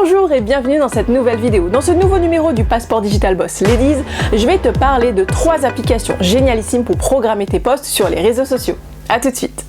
Bonjour et bienvenue dans cette nouvelle vidéo. Dans ce nouveau numéro du Passeport Digital Boss Ladies, je vais te parler de 3 applications génialissimes pour programmer tes posts sur les réseaux sociaux. A tout de suite.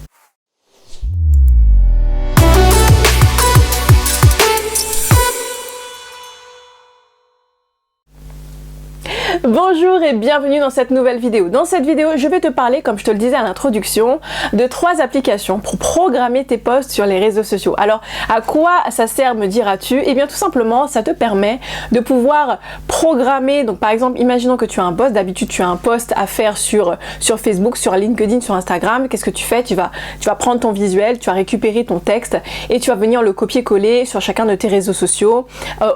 Bonjour et bienvenue dans cette nouvelle vidéo. Dans cette vidéo, je vais te parler, comme je te le disais à l'introduction, de 3 applications pour programmer tes posts sur les réseaux sociaux. Alors, à quoi ça sert, me diras-tu? Eh bien, tout simplement, ça te permet de pouvoir programmer. Donc, par exemple, imaginons que tu as un post. D'habitude, tu as un post à faire sur Facebook, sur LinkedIn, sur Instagram. Qu'est-ce que tu fais? Tu vas prendre ton visuel, tu vas récupérer ton texte et tu vas venir le copier-coller sur chacun de tes réseaux sociaux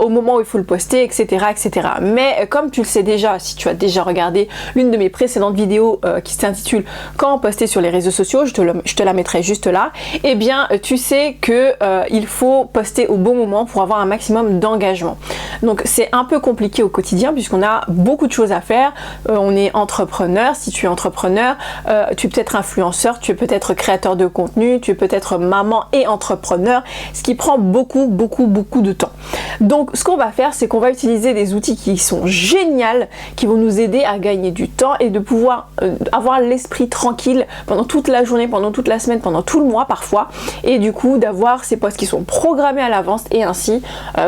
au moment où il faut le poster, etc., etc. Mais comme tu le sais déjà, si tu as déjà regardé l'une de mes précédentes vidéos qui s'intitule Quand poster sur les réseaux sociaux, je te la mettrai juste là, eh bien tu sais que il faut poster au bon moment pour avoir un maximum d'engagement. Donc c'est un peu compliqué au quotidien puisqu'on a beaucoup de choses à faire. On est entrepreneur, si tu es entrepreneur, tu es peut-être influenceur, tu es peut-être créateur de contenu, tu es peut-être maman et entrepreneur, ce qui prend beaucoup de temps. Donc ce qu'on va faire, c'est qu'on va utiliser des outils qui sont géniaux, qui vont nous aider à gagner du temps et de pouvoir avoir l'esprit tranquille pendant toute la journée, pendant toute la semaine, pendant tout le mois parfois, et du coup d'avoir ces posts qui sont programmés à l'avance et ainsi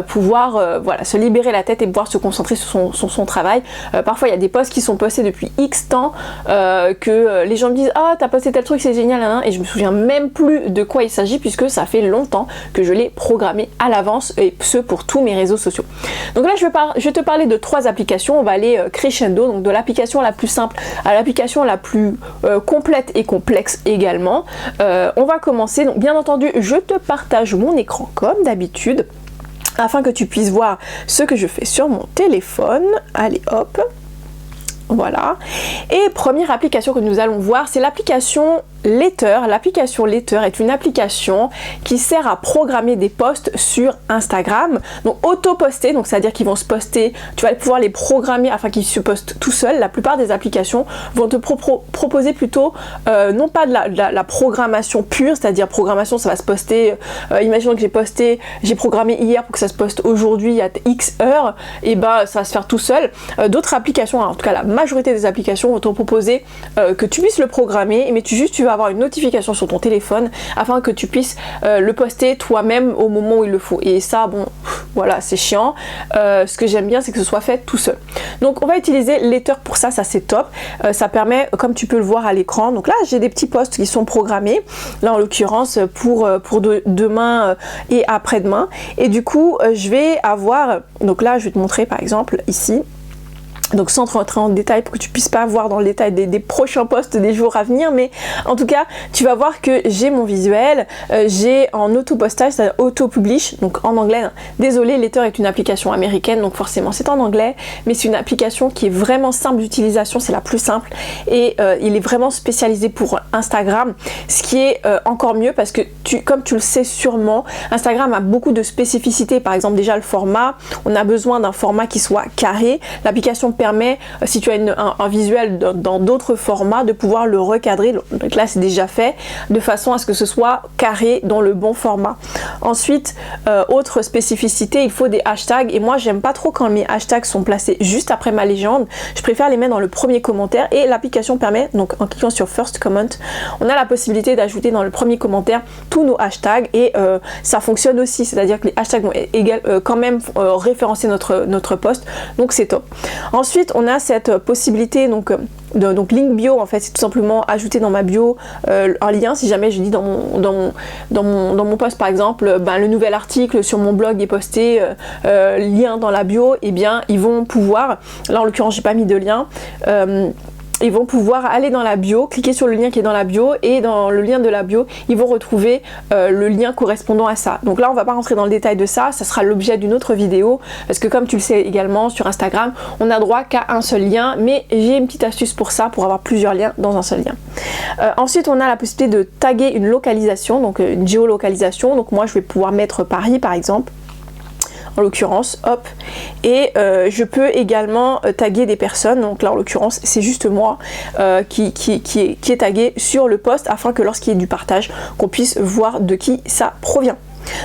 pouvoir voilà, se libérer la tête et pouvoir se concentrer sur son travail. Parfois il y a des posts qui sont postés depuis X temps que les gens me disent ah t'as posté tel truc c'est génial hein, et je me souviens même plus de quoi il s'agit puisque ça fait longtemps que je l'ai programmé à l'avance et ce pour tous mes réseaux sociaux. Donc là je vais te parler de 3 applications. On va aller crescendo, donc de l'application la plus simple à l'application la plus complète et complexe également. On va commencer, donc bien entendu je te partage mon écran comme d'habitude afin que tu puisses voir ce que je fais sur mon téléphone. Allez hop, voilà. Et première application que nous allons voir, c'est l'application Letter. L'application Letter est une application qui sert à programmer des posts sur Instagram. Donc auto-poster, donc c'est-à-dire qu'ils vont se poster, tu vas pouvoir les programmer afin qu'ils se postent tout seuls. La plupart des applications vont te proposer plutôt non pas de la programmation pure, c'est-à-dire programmation, ça va se poster, imaginons que j'ai programmé hier pour que ça se poste aujourd'hui à X heures, et ben ça va se faire tout seul. D'autres applications, en tout cas la majorité des applications vont te proposer que tu puisses le programmer, mais tu vas avoir une notification sur ton téléphone afin que tu puisses le poster toi-même au moment où il le faut. Et ça, bon, voilà, c'est chiant. Ce que j'aime bien, c'est que ce soit fait tout seul. Donc, on va utiliser Letter pour ça, ça c'est top. Ça permet, comme tu peux le voir à l'écran, donc là, j'ai des petits posts qui sont programmés, là en l'occurrence pour demain et après-demain. Et du coup, je vais avoir, donc là, je vais te montrer par exemple ici. Donc sans rentrer en détail pour que tu puisses pas voir dans le détail des prochains posts des jours à venir, mais en tout cas tu vas voir que j'ai mon visuel, j'ai en auto-postage, c'est-à-dire auto-publish, donc en anglais. Désolé, Letter est une application américaine, donc forcément c'est en anglais, mais c'est une application qui est vraiment simple d'utilisation, c'est la plus simple, et il est vraiment spécialisé pour Instagram, ce qui est encore mieux parce que comme tu le sais sûrement, Instagram a beaucoup de spécificités. Par exemple déjà le format, on a besoin d'un format qui soit carré. L'application permet, si tu as un visuel dans d'autres formats, de pouvoir le recadrer. Donc là c'est déjà fait de façon à ce que ce soit carré dans le bon format. Ensuite, autre spécificité, il faut des hashtags, et moi j'aime pas trop quand mes hashtags sont placés juste après ma légende. Je préfère les mettre dans le premier commentaire, et l'application permet, donc en cliquant sur First Comment, on a la possibilité d'ajouter dans le premier commentaire tous nos hashtags, et ça fonctionne aussi, c'est-à-dire que les hashtags vont quand même référencer notre post, donc c'est top. Ensuite, on a cette possibilité donc link bio, en fait, c'est tout simplement ajouter dans ma bio un lien. Si jamais je dis dans mon post par exemple, ben, le nouvel article sur mon blog est posté, lien dans la bio, et bien ils vont pouvoir, là en l'occurrence j'ai pas mis de lien, ils vont pouvoir aller dans la bio, cliquer sur le lien qui est dans la bio, et dans le lien de la bio, ils vont retrouver le lien correspondant à ça. Donc là, on va pas rentrer dans le détail de ça, ça sera l'objet d'une autre vidéo, parce que comme tu le sais également, sur Instagram, on n'a droit qu'à un seul lien, mais j'ai une petite astuce pour ça, pour avoir plusieurs liens dans un seul lien. Ensuite, on a la possibilité de taguer une localisation, donc une géolocalisation. Donc moi, je vais pouvoir mettre Paris, par exemple. en l'occurrence, hop, et je peux également taguer des personnes, donc là en l'occurrence c'est juste moi qui est tagué sur le post afin que lorsqu'il y ait du partage, qu'on puisse voir de qui ça provient.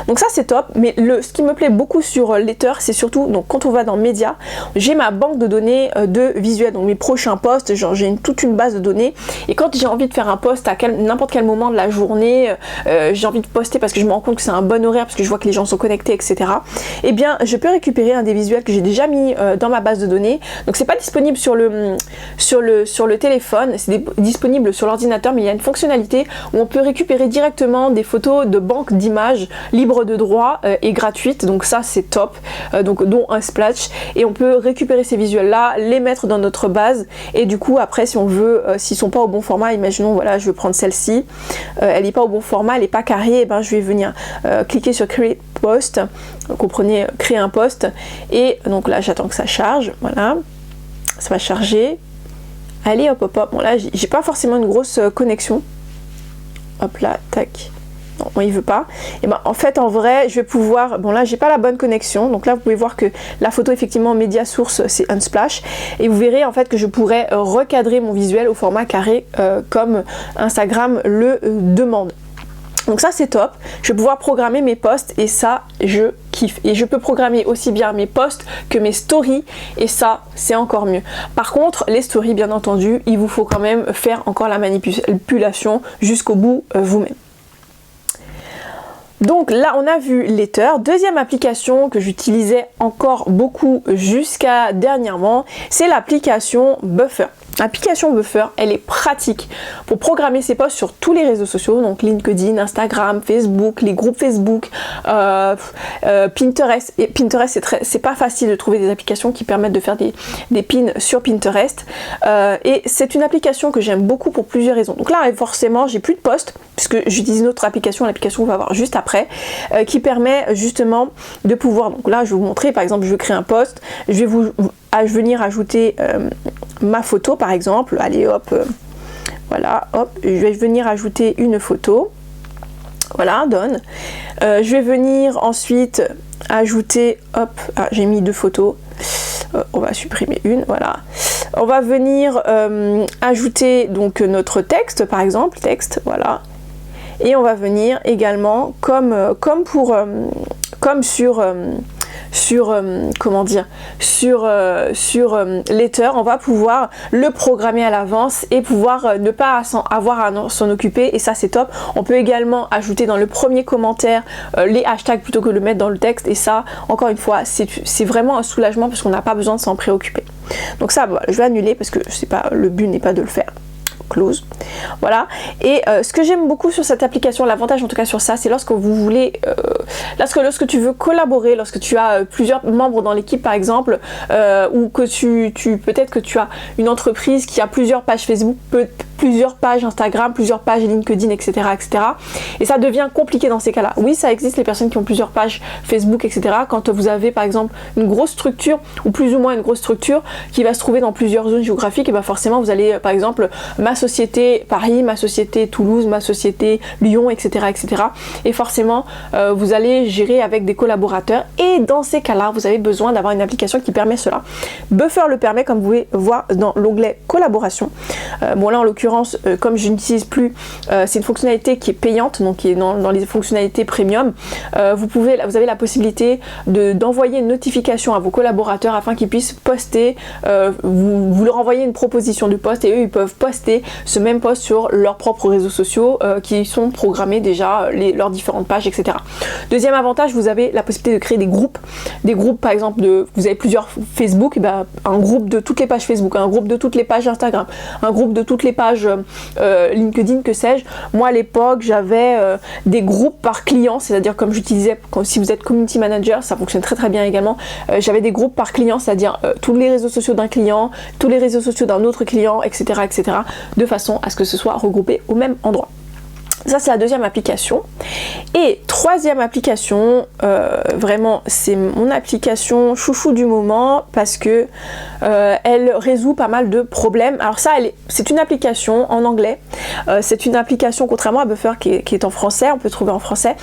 Donc ça c'est top, mais ce qui me plaît beaucoup sur Letter, c'est surtout donc quand on va dans Médias, j'ai ma banque de données de visuels, donc mes prochains posts, genre j'ai toute une base de données, et quand j'ai envie de faire un post à n'importe quel moment de la journée, j'ai envie de poster parce que je me rends compte que c'est un bon horaire, parce que je vois que les gens sont connectés, etc. Eh bien je peux récupérer un des visuels que j'ai déjà mis dans ma base de données. Donc c'est pas disponible sur le téléphone, c'est disponible sur l'ordinateur, mais il y a une fonctionnalité où on peut récupérer directement des photos de banque d'images libres de droit et gratuites, donc ça c'est top, donc dont un splash, et on peut récupérer ces visuels là, les mettre dans notre base, et du coup après si on veut, s'ils sont pas au bon format, imaginons voilà je veux prendre celle-ci, elle n'est pas au bon format, elle n'est pas carrée, et ben je vais venir cliquer sur Create Post, comprenez, créer un post, et donc là j'attends que ça charge, voilà, ça va charger, allez hop hop hop, bon là j'ai pas forcément une grosse connexion, hop là, tac. Non, il veut pas. Et ben en fait en vrai je vais pouvoir, bon là j'ai pas la bonne connexion, donc là vous pouvez voir que la photo effectivement média source c'est Unsplash, et vous verrez en fait que je pourrais recadrer mon visuel au format carré comme Instagram le demande. Donc ça c'est top, je vais pouvoir programmer mes posts et ça je kiffe. Et je peux programmer aussi bien mes posts que mes stories et ça c'est encore mieux. Par contre les stories bien entendu, il vous faut quand même faire encore la manipulation jusqu'au bout vous-même. Donc là on a vu Letter. Deuxième application que j'utilisais encore beaucoup jusqu'à dernièrement, c'est l'application Buffer. L'application Buffer, elle est pratique pour programmer ses posts sur tous les réseaux sociaux, donc LinkedIn, Instagram, Facebook, les groupes Facebook, Pinterest. Et Pinterest, c'est pas facile de trouver des applications qui permettent de faire des pins sur Pinterest. Et c'est une application que j'aime beaucoup pour plusieurs raisons. Donc là, forcément, j'ai plus de posts, puisque j'utilise une autre application, l'application qu'on va voir juste après, qui permet justement de pouvoir, donc là, je vais vous montrer, par exemple, je veux créer un post, je vais venir ajouter ma photo par exemple, allez hop, voilà, hop, je vais venir ajouter une photo, voilà, donne, je vais venir ensuite ajouter, hop, j'ai mis deux photos, on va supprimer une, voilà, on va venir ajouter donc notre texte par exemple, texte, voilà, et on va venir également comme sur Letter, on va pouvoir le programmer à l'avance et pouvoir ne pas avoir à s'en occuper, et ça c'est top. On peut également ajouter dans le premier commentaire les hashtags plutôt que de le mettre dans le texte, et ça encore une fois c'est vraiment un soulagement parce qu'on n'a pas besoin de s'en préoccuper. Donc ça voilà, je vais annuler parce que je sais pas, le but n'est pas de le faire. Close, voilà. Et ce que j'aime beaucoup sur cette application, l'avantage en tout cas sur ça, c'est lorsque vous voulez lorsque tu veux collaborer, lorsque tu as plusieurs membres dans l'équipe par exemple, ou que peut-être que tu as une entreprise qui a plusieurs pages Facebook, plusieurs pages Instagram, plusieurs pages LinkedIn, etc., etc. Et ça devient compliqué dans ces cas-là. Oui, ça existe les personnes qui ont plusieurs pages Facebook, etc. Quand vous avez par exemple une grosse structure, ou plus ou moins une grosse structure, qui va se trouver dans plusieurs zones géographiques, et bien forcément vous allez par exemple ma société Paris, ma société Toulouse, ma société Lyon, etc., etc. Et forcément vous allez gérer avec des collaborateurs, et dans ces cas-là vous avez besoin d'avoir une application qui permet cela. Buffer le permet, comme vous pouvez voir dans l'onglet collaboration. Bon là en l'occurrence, comme je n'utilise plus, c'est une fonctionnalité qui est payante, donc qui est dans les fonctionnalités premium. Vous avez la possibilité d'envoyer une notification à vos collaborateurs afin qu'ils puissent poster, vous leur envoyez une proposition de post et eux ils peuvent poster ce même post sur leurs propres réseaux sociaux qui sont programmés déjà, leurs différentes pages, etc. Deuxième avantage, vous avez la possibilité de créer des groupes par exemple, vous avez plusieurs Facebook, et ben, un groupe de toutes les pages Facebook, un groupe de toutes les pages Instagram, un groupe de toutes les pages LinkedIn, que sais-je. Moi à l'époque j'avais des groupes par client, c'est-à-dire comme j'utilisais, si vous êtes community manager, ça fonctionne très très bien également, j'avais des groupes par client, c'est-à-dire tous les réseaux sociaux d'un client, tous les réseaux sociaux d'un autre client, etc., etc., de façon à ce que ce soit regroupé au même endroit. Ça c'est la deuxième application. Et troisième application, vraiment c'est mon application chouchou du moment parce que elle résout pas mal de problèmes. Alors ça, c'est une application en anglais, c'est une application, contrairement à Buffer qui est en français, on peut trouver en français,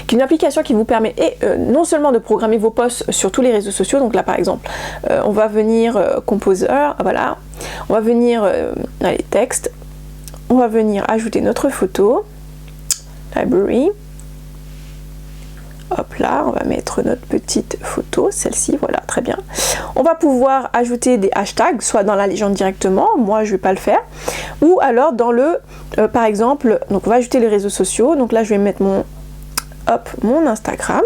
qui est une application qui vous permet non seulement de programmer vos posts sur tous les réseaux sociaux. Donc là par exemple on va venir Composer, voilà, on va venir allez, texte, on va venir ajouter notre photo, library, Hop là, on va mettre notre petite photo, celle-ci, voilà, très bien. On va pouvoir ajouter des hashtags, soit dans la légende directement, moi je vais pas le faire, ou alors dans le, par exemple, donc on va ajouter les réseaux sociaux, donc là je vais mettre mon Instagram,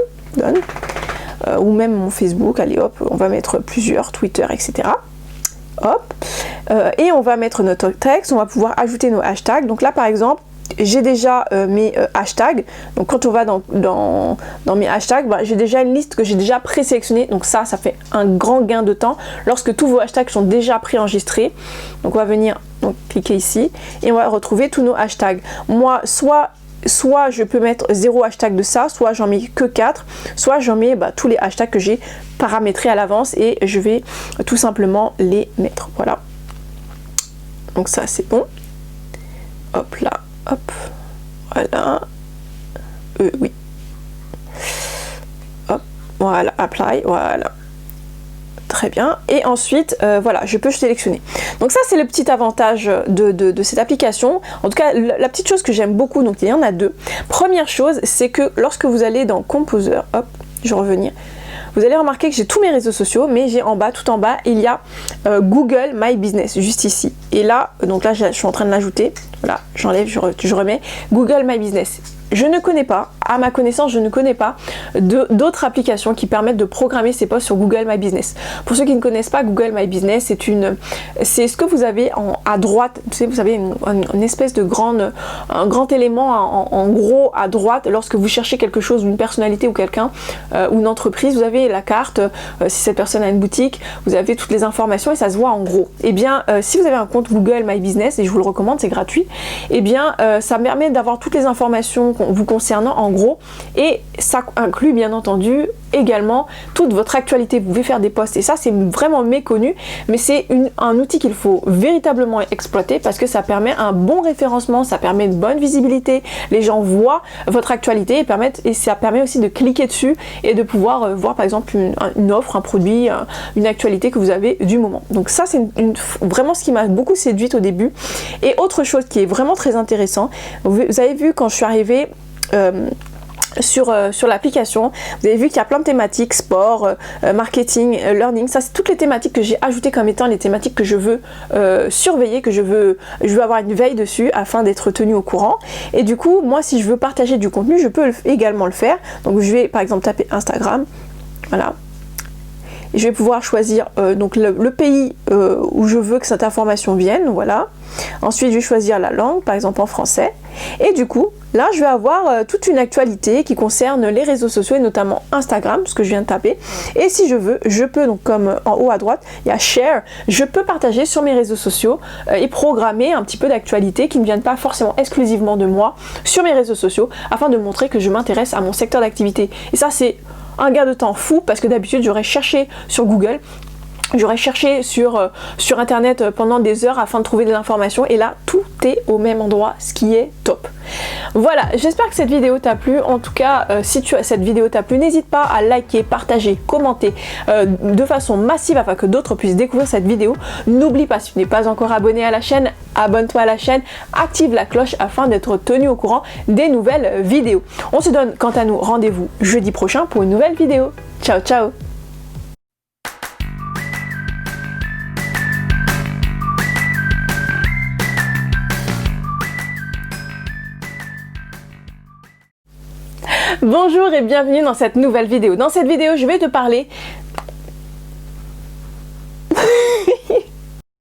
ou même mon Facebook, allez hop, on va mettre plusieurs, Twitter, etc. Hop, et on va mettre notre texte, on va pouvoir ajouter nos hashtags, donc là par exemple, j'ai déjà mes hashtags, donc quand on va dans mes hashtags, bah, j'ai déjà une liste que j'ai déjà présélectionnée, donc ça fait un grand gain de temps lorsque tous vos hashtags sont déjà préenregistrés. Donc on va venir cliquer ici et on va retrouver tous nos hashtags. Moi, soit je peux mettre 0 hashtag de ça, soit j'en mets que 4, soit j'en mets tous les hashtags que j'ai paramétrés à l'avance et je vais tout simplement les mettre. Voilà, donc ça c'est bon. Hop là. Hop, voilà, oui, hop, voilà, apply, voilà, très bien, et ensuite, voilà, je peux sélectionner. Donc ça, c'est le petit avantage de cette application, en tout cas, la petite chose que j'aime beaucoup, donc il y en a deux. Première chose, c'est que lorsque vous allez dans Composer, hop, je vais revenir, vous allez remarquer que j'ai tous mes réseaux sociaux, mais j'ai en bas, tout en bas, il y a Google My Business, juste ici. Et là, donc là, je suis en train de l'ajouter. Voilà, j'enlève, je remets Google My Business. Je ne connais pas, à ma connaissance, je ne connais pas d'autres applications qui permettent de programmer ces posts sur Google My Business. Pour ceux qui ne connaissent pas, Google My Business, c'est ce que vous avez à droite. Tu sais, vous avez une espèce de un grand élément en gros à droite lorsque vous cherchez quelque chose, une personnalité ou quelqu'un, ou une entreprise. Vous avez la carte, si cette personne a une boutique, vous avez toutes les informations et ça se voit en gros. Et bien, si vous avez un compte Google My Business, et je vous le recommande, c'est gratuit, et bien, ça permet d'avoir toutes les informations vous concernant en gros, et ça inclut bien entendu également toute votre actualité. Vous pouvez faire des posts et ça c'est vraiment méconnu, mais c'est un outil qu'il faut véritablement exploiter parce que ça permet un bon référencement, ça permet une bonne visibilité, les gens voient votre actualité et ça permet aussi de cliquer dessus et de pouvoir voir par exemple une offre, un produit, une actualité que vous avez du moment. Donc ça c'est vraiment ce qui m'a beaucoup séduite au début. Et autre chose qui est vraiment très intéressant, vous avez vu quand je suis arrivée sur l'application, vous avez vu qu'il y a plein de thématiques, sport, marketing, learning, ça c'est toutes les thématiques que j'ai ajoutées comme étant les thématiques que je veux surveiller, que je veux avoir une veille dessus afin d'être tenue au courant. Et du coup, moi si je veux partager du contenu, je peux également le faire. Donc je vais par exemple taper Instagram, voilà. Et je vais pouvoir choisir donc le pays où je veux que cette information vienne, voilà. Ensuite, je vais choisir la langue, par exemple en français. Et du coup, là, je vais avoir toute une actualité qui concerne les réseaux sociaux et notamment Instagram, ce que je viens de taper. Et si je veux, je peux, donc comme en haut à droite, il y a Share, je peux partager sur mes réseaux sociaux et programmer un petit peu d'actualité qui ne viennent pas forcément exclusivement de moi sur mes réseaux sociaux afin de montrer que je m'intéresse à mon secteur d'activité. Et ça, c'est un gain de temps fou parce que d'habitude, j'aurais cherché sur Google. J'aurais cherché sur internet pendant des heures afin de trouver des informations et là tout est au même endroit, ce qui est top. Voilà, j'espère que cette vidéo t'a plu. En tout cas, si cette vidéo t'a plu, n'hésite pas à liker, partager, commenter de façon massive afin que d'autres puissent découvrir cette vidéo. N'oublie pas, si tu n'es pas encore abonné à la chaîne, abonne-toi à la chaîne, active la cloche afin d'être tenu au courant des nouvelles vidéos. On se donne quant à nous rendez-vous jeudi prochain pour une nouvelle vidéo. Ciao ciao. Bonjour et bienvenue dans cette nouvelle vidéo. Dans cette vidéo, je vais te parler